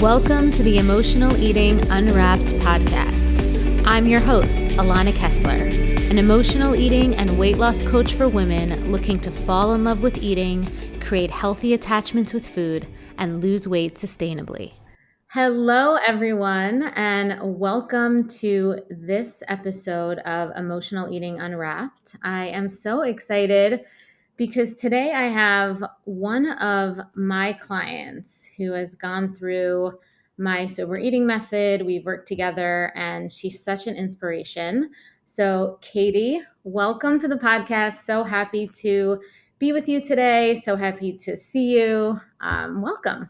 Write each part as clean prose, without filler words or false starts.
Welcome to the Emotional Eating Unwrapped podcast. I'm your host, Alana Kessler, an emotional eating and weight loss coach for women looking to fall in love with eating, create healthy attachments with food, and lose weight sustainably. Hello, everyone, and welcome to this episode of Emotional Eating Unwrapped. I am so excited because today I have one of my clients who has gone through my sober eating method. We've worked together and she's such an inspiration. So Katie, welcome to the podcast. So happy to be with you today. So happy to see you. Welcome.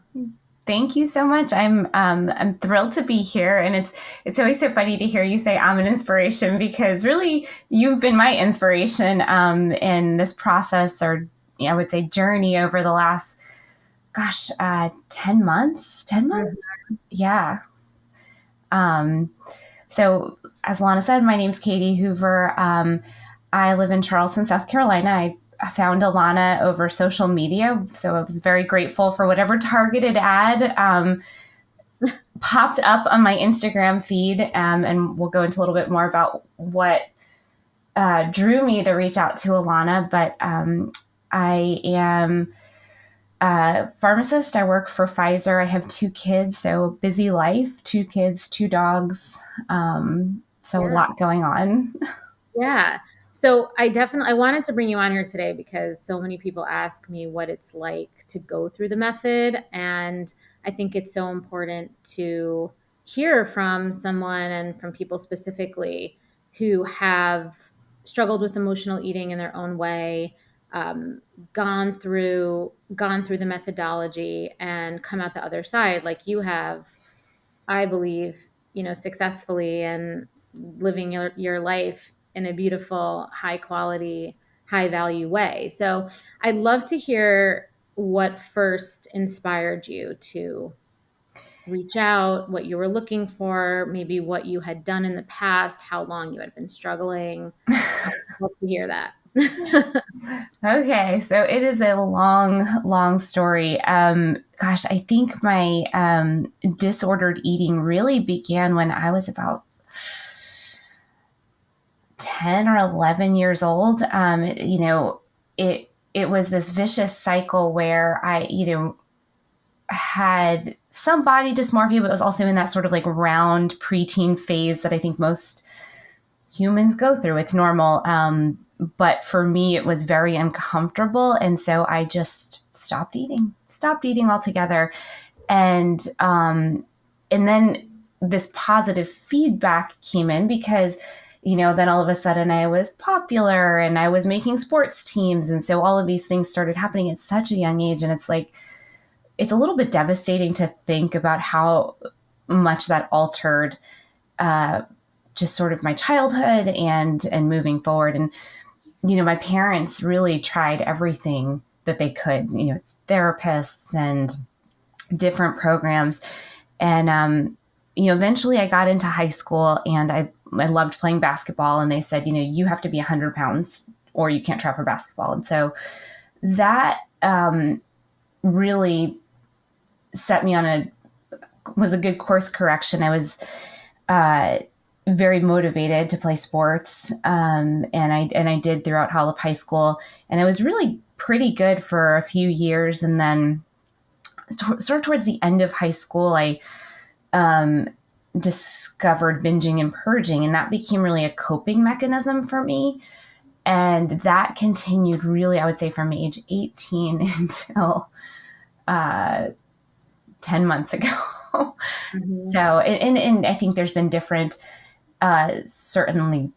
Thank you so much. I'm thrilled to be here, and it's always so funny to hear you say I'm an inspiration, because really you've been my inspiration in this process, or I would say journey, over the last 10 months. 10 months, yeah. So as Alana said, my name's Katie Hoover. I live in Charleston, South Carolina. I found Alana over social media, so I was very grateful for whatever targeted ad popped up on my Instagram feed, and we'll go into a little bit more about what drew me to reach out to Alana. But I am a pharmacist. I work for Pfizer. I have 2 kids, so busy life, 2 kids, 2 dogs, A lot going on. Yeah. So I wanted to bring you on here today because so many people ask me what it's like to go through the method. And I think it's so important to hear from someone, and from people specifically, who have struggled with emotional eating in their own way, gone through the methodology and come out the other side like you have, I believe, successfully, and living your life in a beautiful, high quality, high value way. So I'd love to hear what first inspired you to reach out, what you were looking for, maybe what you had done in the past, how long you had been struggling. I'd love to hear that. Okay, so it is a long story. I think my disordered eating really began when I was about 10 or 11 years old. It was this vicious cycle where I, had some body dysmorphia, but was also in that sort of like round preteen phase that I think most humans go through. It's normal. But for me, it was very uncomfortable. And so I just stopped eating altogether. And then this positive feedback came in because, then all of a sudden I was popular and I was making sports teams. And so all of these things started happening at such a young age. And it's like, it's a little bit devastating to think about how much that altered just sort of my childhood and moving forward. And, my parents really tried everything that they could, therapists and different programs. And, eventually I got into high school, and I loved playing basketball, and they said, you have to be 100 pounds or you can't try for basketball. And so that really set me on was a good course correction. I was very motivated to play sports, and I did throughout all of high school, and I was really pretty good for a few years. And then sort of towards the end of high school, I discovered binging and purging, and that became really a coping mechanism for me. And that continued really, I would say, from age 18 until 10 months ago. Mm-hmm. So, and I think there's been different, certainly,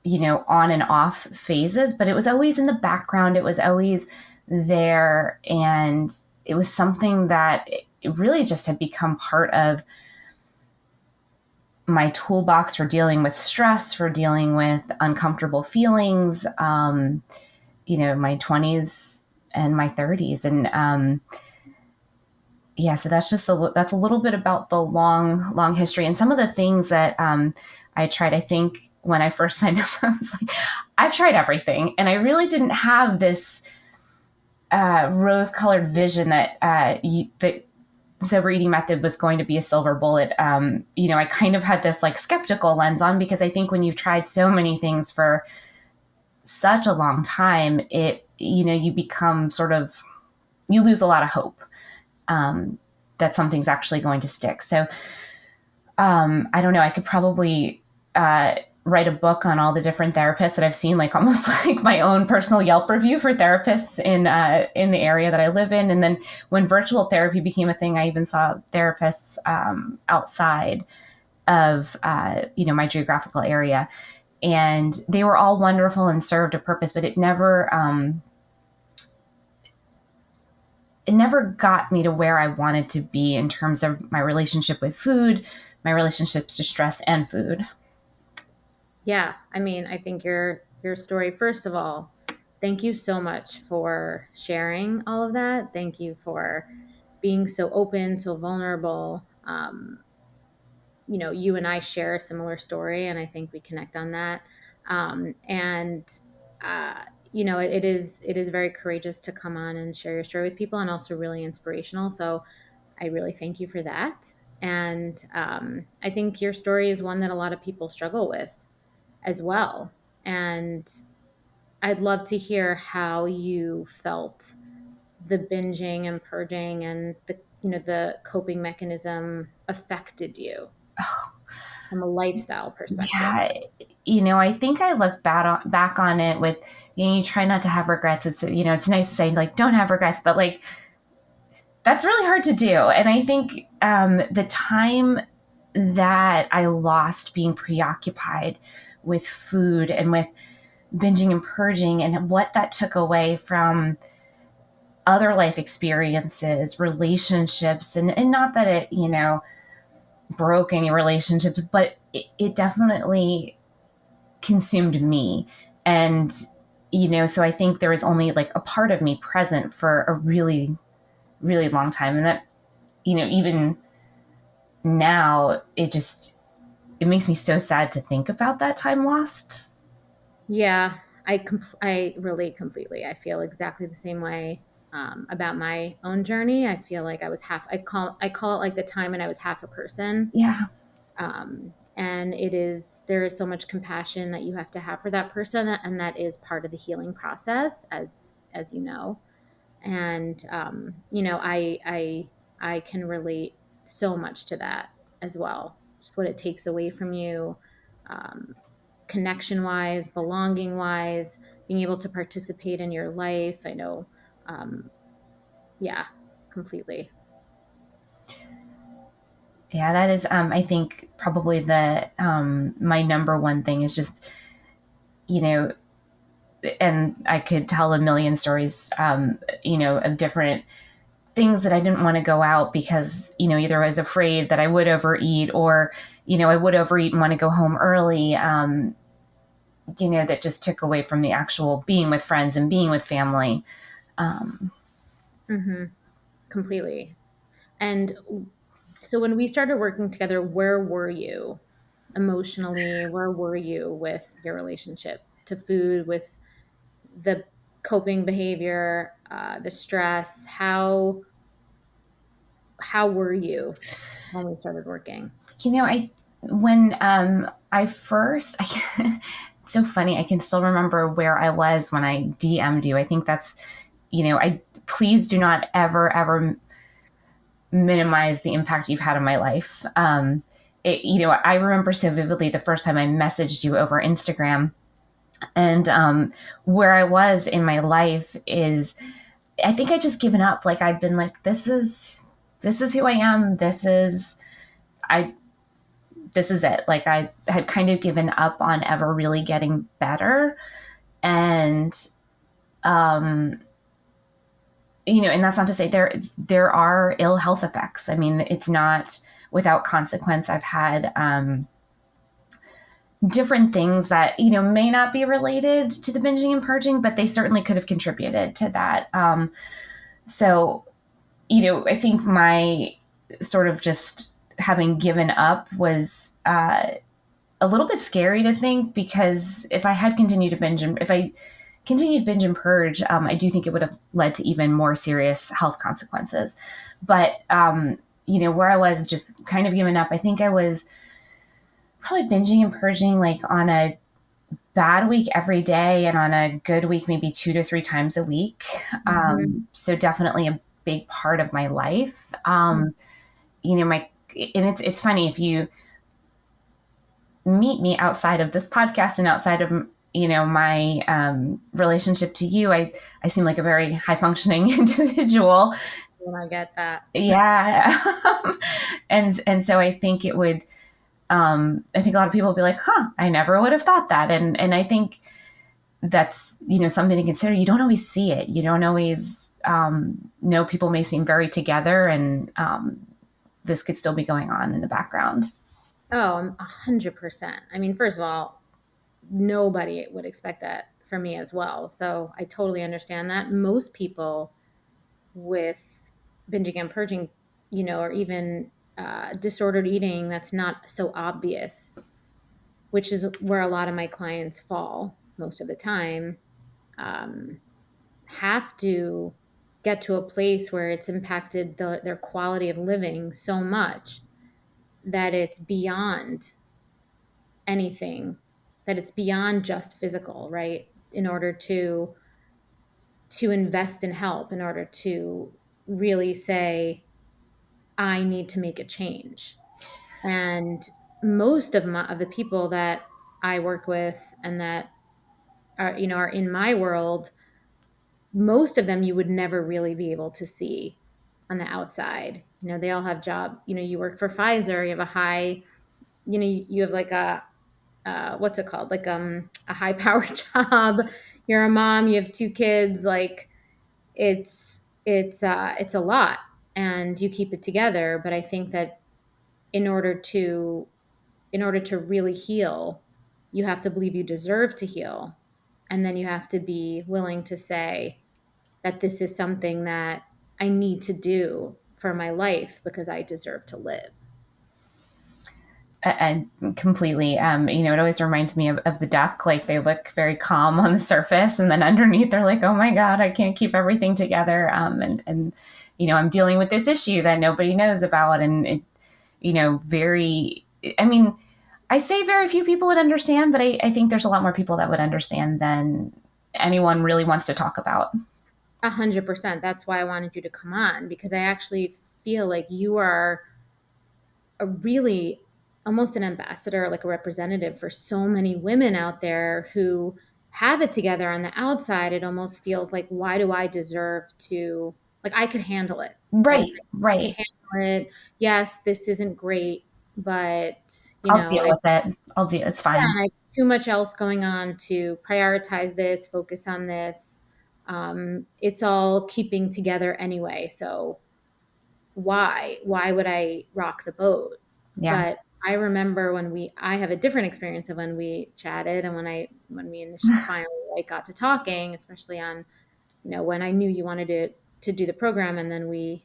on and off phases, but it was always in the background. It was always there. And it was something that it really just had become part of my toolbox for dealing with stress, for dealing with uncomfortable feelings, my 20s and my 30s. And, so that's a little bit about the long history. And some of the things that I tried. I think when I first signed up, I was like, I've tried everything. And I really didn't have this rose-colored vision that sober eating method was going to be a silver bullet. I kind of had this like skeptical lens on, because I think when you've tried so many things for such a long time, you become sort of, you lose a lot of hope that something's actually going to stick. So I don't know, I could probably write a book on all the different therapists that I've seen, like almost like my own personal Yelp review for therapists in the area that I live in. And then when virtual therapy became a thing, I even saw therapists outside of my geographical area, and they were all wonderful and served a purpose, but it never got me to where I wanted to be in terms of my relationship with food, my relationships to stress and food. Yeah, I mean, I think your story, first of all, thank you so much for sharing all of that. Thank you for being so open, so vulnerable. You and I share a similar story, and I think we connect on that. And it is very courageous to come on and share your story with people, and also really inspirational. So I really thank you for that. And I think your story is one that a lot of people struggle with as well. And I'd love to hear how you felt the binging and purging and the coping mechanism affected you from a lifestyle perspective. Yeah, I think I look back on it with, you try not to have regrets. It's nice to say like don't have regrets, but like that's really hard to do. And I think the time that I lost being preoccupied with food and with binging and purging, and what that took away from other life experiences, relationships, and not that it, broke any relationships, but it definitely consumed me. And, so I think there was only like a part of me present for a really, really long time. And that, even now, it makes me so sad to think about that time lost. Yeah, I relate completely. I feel exactly the same way about my own journey. I feel like I was half. I call it like the time when I was half a person. Yeah. And there is so much compassion that you have to have for that person, and that is part of the healing process, as you know. And I can relate so much to that as well. Just what it takes away from you, um, connection wise, belonging wise, being able to participate in your life. I know, um, yeah, completely. Yeah, that is, I think probably my number one thing is just, you know, and I could tell a million stories, of different things that I didn't want to go out because, either I was afraid that I would overeat, or, I would overeat and want to go home early, that just took away from the actual being with friends and being with family. Um, Hmm. Completely. And so when we started working together, where were you emotionally? Where were you with your relationship to food, with the coping behavior, the stress? How were you when we started working? I when I first, it's so funny. I can still remember where I was when I DM'd you. I think that's, I please do not ever minimize the impact you've had on my life. I remember so vividly the first time I messaged you over Instagram, and where I was in my life is, I think I just given up. Like I've been like, this is who I am. I this is it. Like I had kind of given up on ever really getting better. And, um, and that's not to say there are ill health effects. I mean, it's not without consequence. I've had, different things that, may not be related to the binging and purging, but they certainly could have contributed to that. So, I think my sort of just having given up was, a little bit scary to think, because if I had continued to if I continued binge and purge, I do think it would have led to even more serious health consequences. But where I was just kind of giving up. I think I was probably binging and purging like on a bad week every day and on a good week maybe 2 to 3 times a week. Mhm. So definitely a big part of my life. My and it's funny if you meet me outside of this podcast and outside of my relationship to you, I seem like a very high functioning individual. When I get that. Yeah. And so I think it would I think a lot of people will be like, huh, I never would have thought that. And I think that's, something to consider. You don't always see it. You don't always know. People may seem very together, and this could still be going on in the background. Oh, 100%. I mean, first of all, nobody would expect that from me as well. So I totally understand that. Most people with binging and purging, or even disordered eating, that's not so obvious, which is where a lot of my clients fall most of the time, um, have to get to a place where it's impacted their quality of living so much that it's beyond anything, that it's beyond just physical, right? In order to invest in help, in order to really say, I need to make a change. And most of the people that I work with and that are in my world, most of them you would never really be able to see on the outside. They all have job. You work for Pfizer, you have a high, you have like a what's it called? Like a high powered job. You're a mom, you have two kids, like it's a lot, and you keep it together. But I think that in order to in order to really heal, you have to believe you deserve to heal. And then you have to be willing to say that this is something that I need to do for my life because I deserve to live. And completely, it always reminds me of the duck. Like they look very calm on the surface, and then underneath they're like, oh my God, I can't keep everything together. And I'm dealing with this issue that nobody knows about. And very, I mean, I say very few people would understand, but I think there's a lot more people that would understand than anyone really wants to talk about. 100%. That's why I wanted you to come on, because I actually feel like you are a really almost an ambassador, like a representative for so many women out there who have it together on the outside. It almost feels like, why do I deserve to, like, I could handle it, right? Right, It's like, I can right. handle it. Yes, this isn't great, but, I'll deal with it. It's yeah, fine. I have too much else going on to prioritize this, focus on this. It's all keeping together anyway. So why would I rock the boat? Yeah. But I remember I have a different experience of when we chatted, and when we finally like got to talking, especially on, when I knew you wanted to do the program, and then we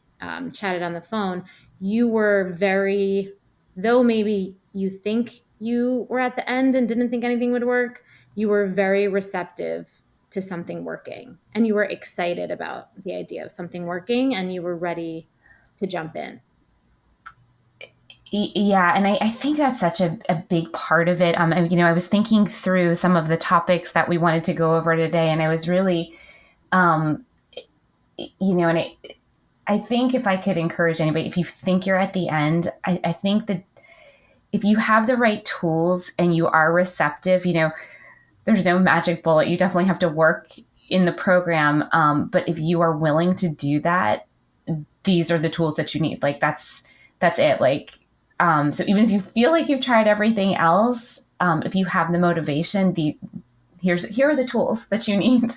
chatted on the phone. You were very, though maybe you think you were at the end and didn't think anything would work, you were very receptive to something working, and you were excited about the idea of something working, and you were ready to jump in. Yeah, and I think that's such a big part of it. I was thinking through some of the topics that we wanted to go over today, and I was really, um, and I think if I could encourage anybody, if you think you're at the end, I think that if you have the right tools and you are receptive, there's no magic bullet. You definitely have to work in the program. But if you are willing to do that, these are the tools that you need. Like that's it. Like, so even if you feel like you've tried everything else, if you have the motivation, here are the tools that you need.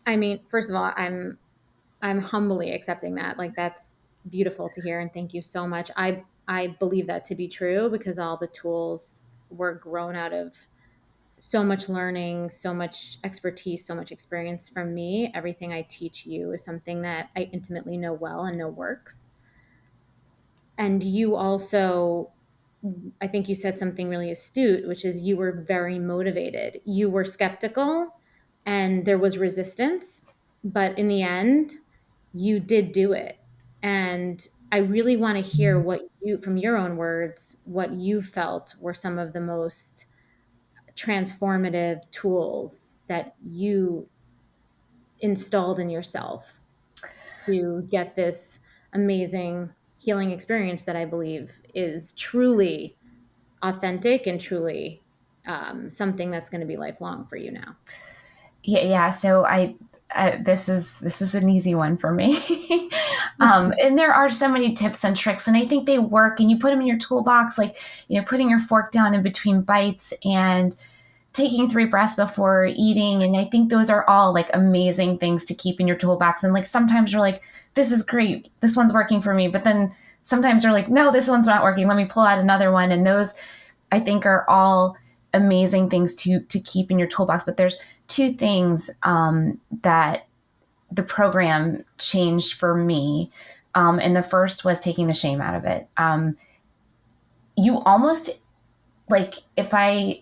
I mean, first of all, I'm humbly accepting that. Like, that's beautiful to hear, and thank you so much. I believe that to be true because all the tools were grown out of so much learning, so much expertise, so much experience from me. Everything I teach you is something that I intimately know well and know works. And you also, I think you said something really astute, which is you were very motivated. You were skeptical and there was resistance, but in the end, you did do it. And I really want to hear what you, from your own words, what you felt were some of the most transformative tools that you installed in yourself to get this amazing healing experience that I believe is truly authentic and truly something that's going to be lifelong for you now. Yeah. So this is an easy one for me. And there are so many tips and tricks, and I think they work. And you put them in your toolbox, like putting your fork down in between bites and taking 3 breaths before eating. And I think those are all like amazing things to keep in your toolbox. And like sometimes you're like, this is great, this one's working for me, but then sometimes you're like, no, this one's not working. Let me pull out another one. And those, I think, are all amazing things to keep in your toolbox. But there's two things that the program changed for me. And the first was taking the shame out of it. You almost, like, if I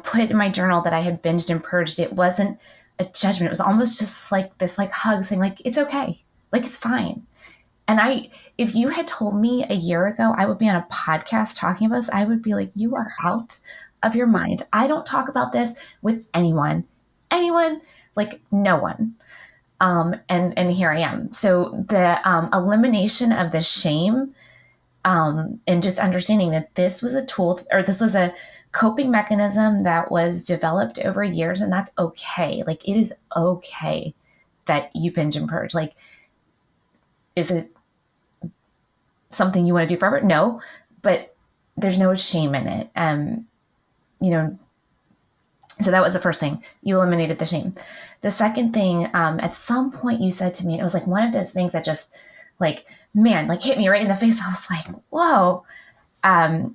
put in my journal that I had binged and purged, it wasn't a judgment. It was almost just like this like hug saying like, it's okay. Like, it's fine. And if you had told me a year ago I would be on a podcast talking about this, I would be like, you are out of your mind. I don't talk about this with anyone, like no one. And here I am. So the elimination of the shame, and just understanding that this was a tool, or this was a coping mechanism that was developed over years, and that's okay. Like, it is okay that you binge and purge. Like, is it something you want to do forever? No, but there's no shame in it. So that was the first thing. You eliminated the shame. The second thing, at some point you said to me, it was like one of those things that just like, man, like hit me right in the face. I was like, whoa. A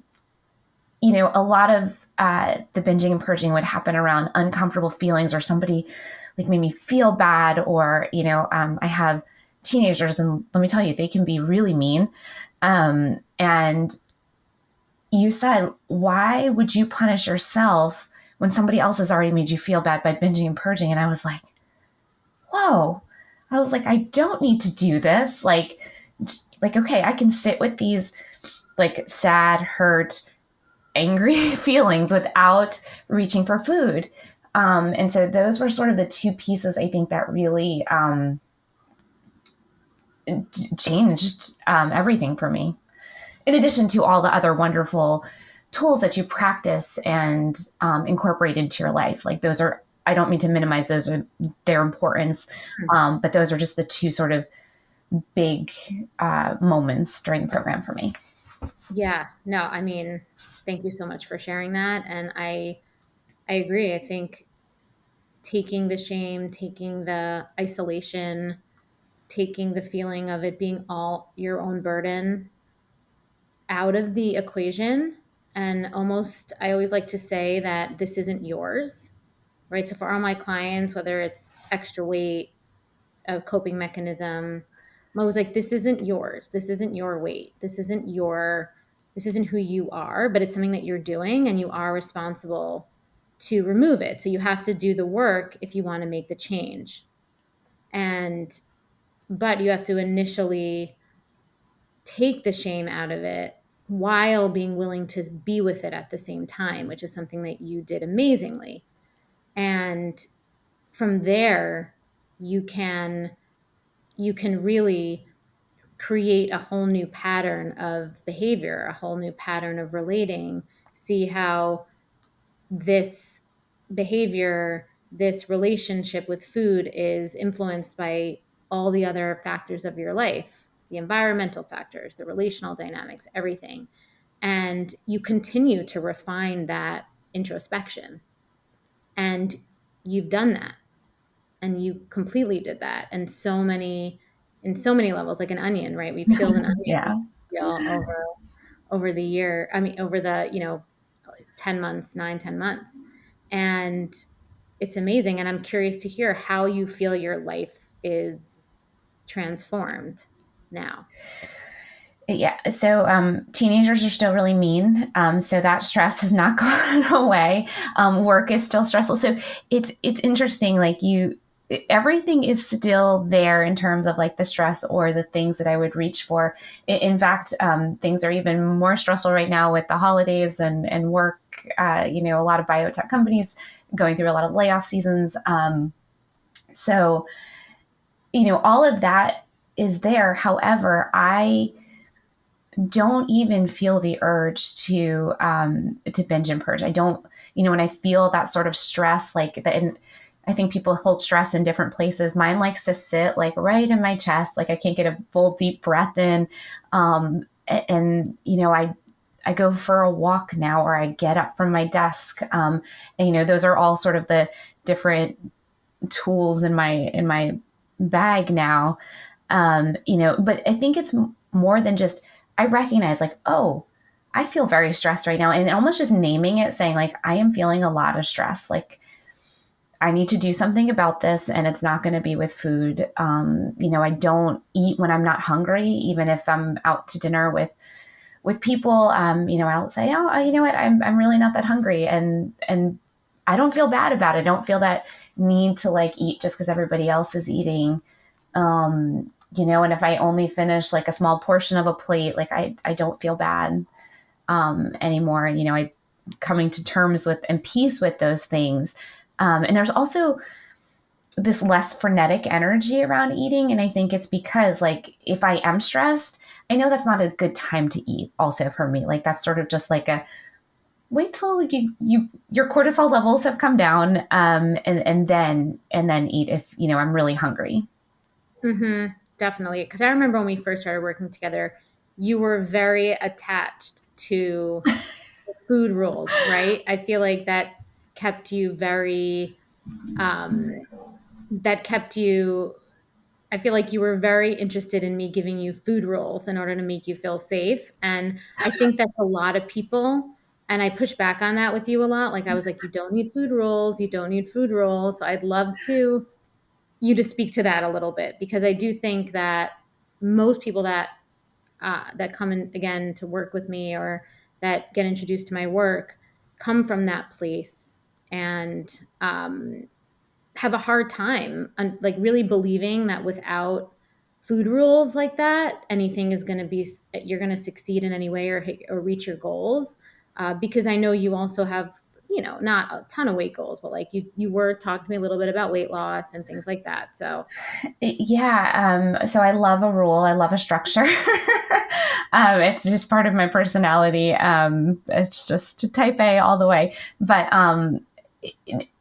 lot of the binging and purging would happen around uncomfortable feelings, or somebody like made me feel bad, or, I have teenagers, and let me tell you, they can be really mean. And you said, why would you punish yourself when somebody else has already made you feel bad by binging and purging? And I was like, whoa. I was like, I don't need to do this. Like, okay, I can sit with these like sad, hurt, angry feelings without reaching for food. And so those were sort of the two pieces I think that really changed everything for me. In addition to all the other wonderful tools that you practice and incorporate into your life. Like, those are, I don't mean to minimize those, or their importance, but those are just the two sort of big moments during the program for me. Yeah, no, I mean, thank you so much for sharing that. And I agree. I think taking the shame, taking the isolation, taking the feeling of it being all your own burden out of the equation. And almost, I always like to say that this isn't yours, right? So for all my clients, whether it's extra weight, a coping mechanism, I'm always like, this isn't yours. This isn't your weight. This isn't who you are, but it's something that you're doing, and you are responsible to remove it. So you have to do the work if you want to make the change. But you have to initially take the shame out of it while being willing to be with it at the same time, which is something that you did amazingly. And from there, you can really create a whole new pattern of behavior, a whole new pattern of relating, see how this behavior, this relationship with food is influenced by all the other factors of your life, the environmental factors, the relational dynamics, everything. And you continue to refine that introspection. And you've done that. And you completely did that. And in so many levels, like an onion, right? We peeled an Yeah. onion over the year. I mean, over the, 10 months, 9, 10 months. And it's amazing. And I'm curious to hear how you feel your life is transformed now. Yeah. So teenagers are still really mean. So that stress has not gone away. Work is still stressful. So it's interesting. Like, everything is still there in terms of like the stress or the things that I would reach for. In fact, things are even more stressful right now with the holidays and work. A lot of biotech companies going through a lot of layoff seasons. So, all of that is there. However, I don't even feel the urge to binge and purge. I don't, when I feel that sort of stress, like that, and I think people hold stress in different places. Mine likes to sit like right in my chest, like I can't get a full deep breath in. I go for a walk now, or I get up from my desk. Those are all sort of the different tools in my bag now. But I think it's more than just, I recognize like, oh, I feel very stressed right now. And almost just naming it, saying like, I am feeling a lot of stress. Like I need to do something about this, and it's not going to be with food. I don't eat when I'm not hungry, even if I'm out to dinner with people. I'll say, oh, you know what, I'm really not that hungry. And I don't feel bad about it. I don't feel that need to like eat just because everybody else is eating. And if I only finish like a small portion of a plate, like I don't feel bad anymore. I coming to terms with and peace with those things. And there's also this less frenetic energy around eating. And I think it's because like, if I am stressed, I know that's not a good time to eat also for me. Like that's sort of just like a, wait till your cortisol levels have come down, and then eat if, I'm really hungry. Mm-hmm. Definitely. Because I remember when we first started working together, you were very attached to food rules, right? I feel like that kept you very, that kept you, I feel like you were very interested in me giving you food rules in order to make you feel safe. And I think that's a lot of people. And I push back on that with you a lot. Like I was like, you don't need food rules. You don't need food rules. So I'd love you to speak to that a little bit, because I do think that most people that come in again to work with me, or that get introduced to my work, come from that place, and have a hard time like really believing that without food rules like that, anything is going to be, you're going to succeed in any way, or reach your goals. Because I know you also have, not a ton of weight goals, but like you were talking to me a little bit about weight loss and things like that. So yeah. So I love a rule. I love a structure. It's just part of my personality. It's just type A all the way. But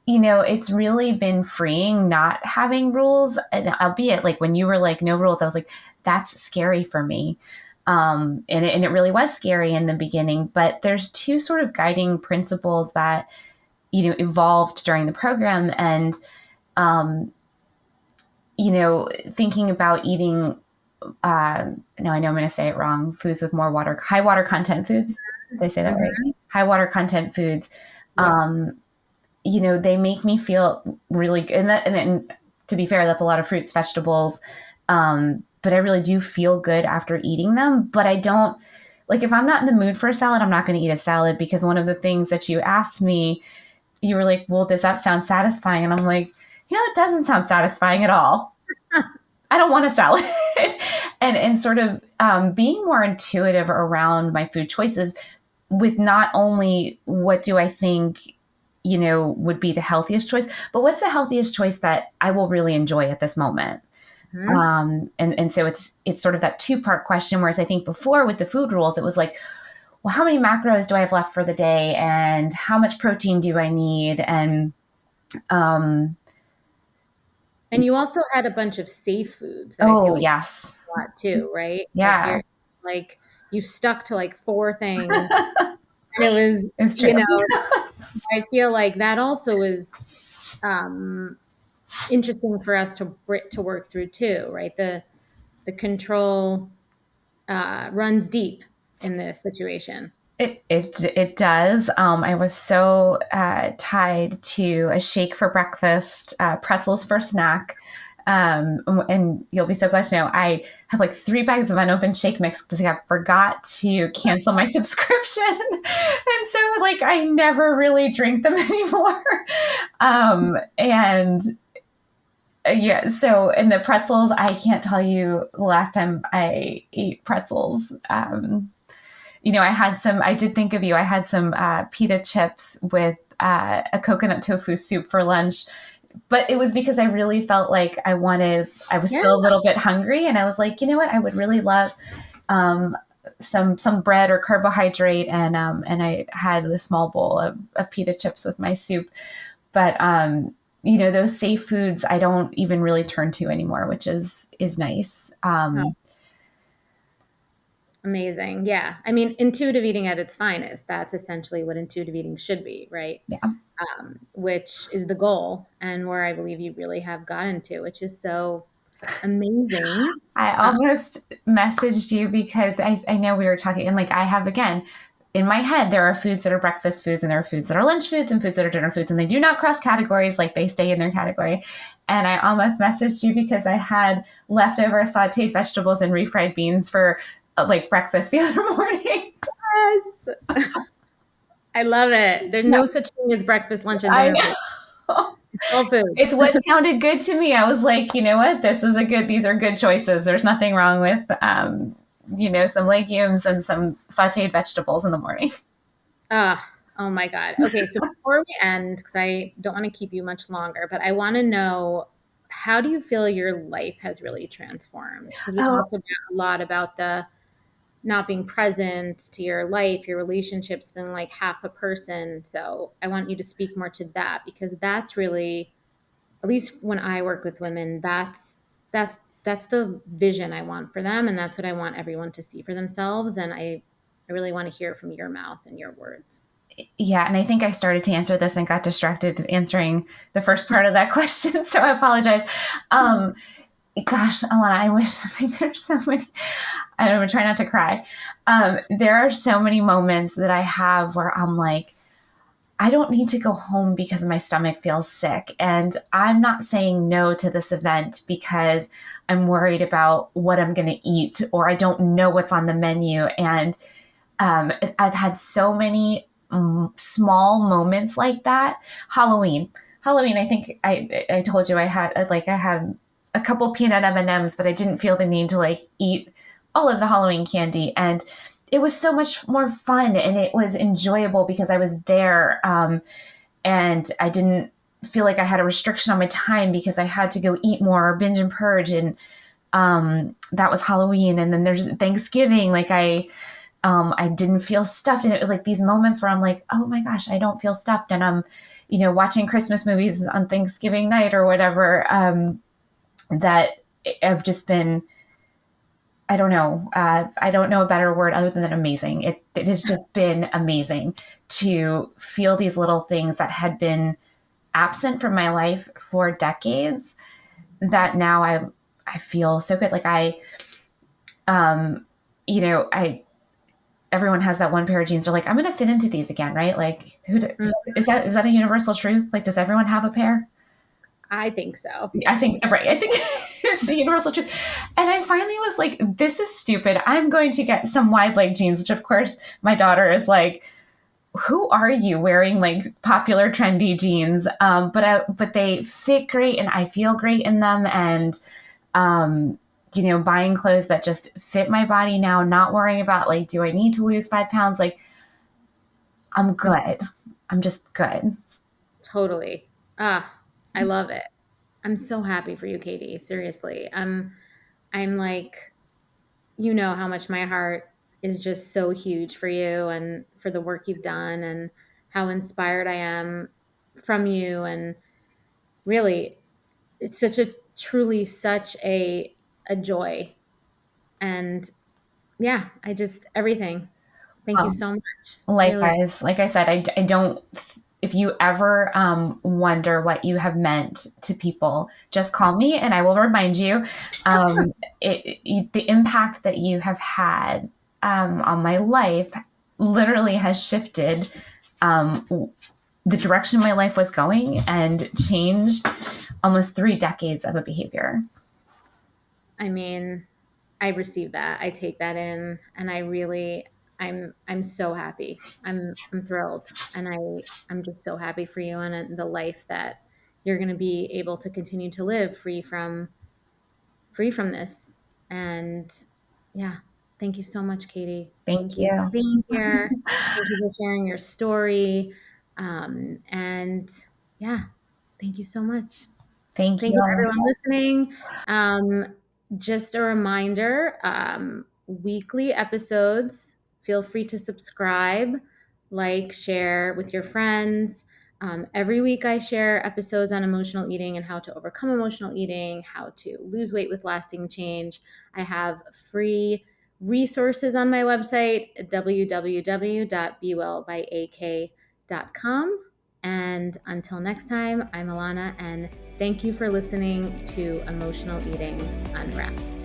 it's really been freeing not having rules. And albeit like when you were like, no rules, I was like, that's scary for me. And it really was scary in the beginning. But there's two sort of guiding principles that, evolved during the program. And, thinking about eating, no, I know I'm going to say it wrong, foods with more water, high water content foods. Did I say that right? High water content foods. Yeah. They make me feel really good. And to be fair, that's a lot of fruits, vegetables. But I really do feel good after eating them. But I don't, like, if I'm not in the mood for a salad, I'm not going to eat a salad, because one of the things that you asked me, you were like, well, does that sound satisfying? And I'm like, it doesn't sound satisfying at all. I don't want a salad. and sort of being more intuitive around my food choices, with not only what do I think, would be the healthiest choice, but what's the healthiest choice that I will really enjoy at this moment. Mm-hmm. And so it's sort of that two-part question, whereas I think before with the food rules, it was like, well, how many macros do I have left for the day? And how much protein do I need? And you also had a bunch of safe foods that I feel like yes, a lot too, right? Yeah. Like you stuck to like 4 things. And it's true. I feel like that also is interesting for us to work through too, right? The control runs deep in this situation. It does. I was so tied to a shake for breakfast, pretzels for snack. And you'll be so glad to know I have like 3 bags of unopened shake mix because I forgot to cancel my subscription. And so like I never really drink them anymore. And Yeah. So, in the pretzels, I can't tell you the last time I ate pretzels. I had some, I did think of you. I had some pita chips with a coconut tofu soup for lunch. But it was because I really felt like I was Yeah. still a little bit hungry. And I was like, you know what? I would really love um, some bread or carbohydrate. And I had a small bowl of pita chips with my soup. But those safe foods I don't even really turn to anymore, which is nice. Oh, amazing. Yeah. I mean, intuitive eating at its finest. That's essentially what intuitive eating should be, right? Yeah. Which is the goal and where I believe you really have gotten to, which is so amazing. I Uh, almost messaged you because I know we were talking, and like I have again in my head, there are foods that are breakfast foods and there are foods that are lunch foods and foods that are dinner foods, and they do not cross categories, like they stay in their category. And I almost messaged you because I had leftover sauteed vegetables and refried beans for like breakfast the other morning. yes. I love it. There's no such thing as breakfast, lunch, and I dinner food. know. It's all food. It's what sounded good to me. I was like, you know what? These are good choices. There's nothing wrong with, some legumes and some sauteed vegetables in the morning. Oh my God. Okay, so before we end, because I don't want to keep you much longer, but I want to know, how do you feel your life has really transformed? Because we Oh, talked about a lot about the not being present to your life, your relationships, feeling like half a person. So I want you to speak more to that, because that's really, at least when I work with women, that's the vision I want for them, and that's what I want everyone to see for themselves. And I really want to hear it from your mouth and your words. yeah. And I think I started to answer this and got distracted answering the first part of that question. So I apologize. Um, Gosh, Alana, I wish there's so many. I'm going to try not to cry. There are so many moments that I have where I'm like, I don't need to go home because my stomach feels sick. And I'm not saying no to this event because I'm worried about what I'm going to eat or I don't know what's on the menu. And I've had so many small moments like that. Halloween. I think I told you I had a couple peanut M&Ms, but I didn't feel the need to like eat all of the Halloween candy. And it was so much more fun and it was enjoyable because I was there. And I didn't feel like I had a restriction on my time because I had to go eat more or binge and purge. And that was Halloween. And then there's Thanksgiving. I didn't feel stuffed. And it was like these moments where I'm like, oh my gosh, I don't feel stuffed. And I'm, watching Christmas movies on Thanksgiving night or whatever, that have just been, I don't know. I don't know a better word other than amazing. It has just been amazing to feel these little things that had been absent from my life for decades that now I feel so good. Like um, I everyone has that one pair of jeans. They're like, I'm going to fit into these again, right? Like, Mm, is that a universal truth? Like, does everyone have a pair? I think so. I think right. I think it's a universal truth. And I finally was like, this is stupid. I'm going to get some wide leg jeans, which of course my daughter is like, who are you wearing like popular trendy jeans? But they fit great and I feel great in them. And buying clothes that just fit my body now, not worrying about like, do I need to lose 5 pounds? Like, I'm Mm, good. I'm just good. totally. I love it. I'm so happy for you, Katie. Seriously. I'm like, you know how much my heart is just so huge for you and for the work you've done and how inspired I am from you. And really, it's such a truly such a joy. And yeah, I just everything. Thank you Um, so much. Really. Likewise, like I said, I don't. If you ever wonder what you have meant to people, just call me and I will remind you. Um, the impact that you have had on my life literally has shifted the direction my life was going and changed almost 3 decades of a behavior. I mean, I receive that. I take that in and I really I'm so happy. I'm thrilled and I'm just so happy for you and the life that you're going to be able to continue to live free from this. And yeah, thank you so much, Katie. Thank Thank you for you. being here. Thank you for sharing your story. And yeah, thank you so much. Thank Thank you, you, Alana. everyone listening. Just a reminder, weekly episodes. Feel free to subscribe, like, share with your friends. Every week, I share episodes on emotional eating and how to overcome emotional eating, how to lose weight with lasting change. I have free resources on my website, www.bewellbyak.com. And until next time, I'm Alana, and thank you for listening to Emotional Eating Unwrapped.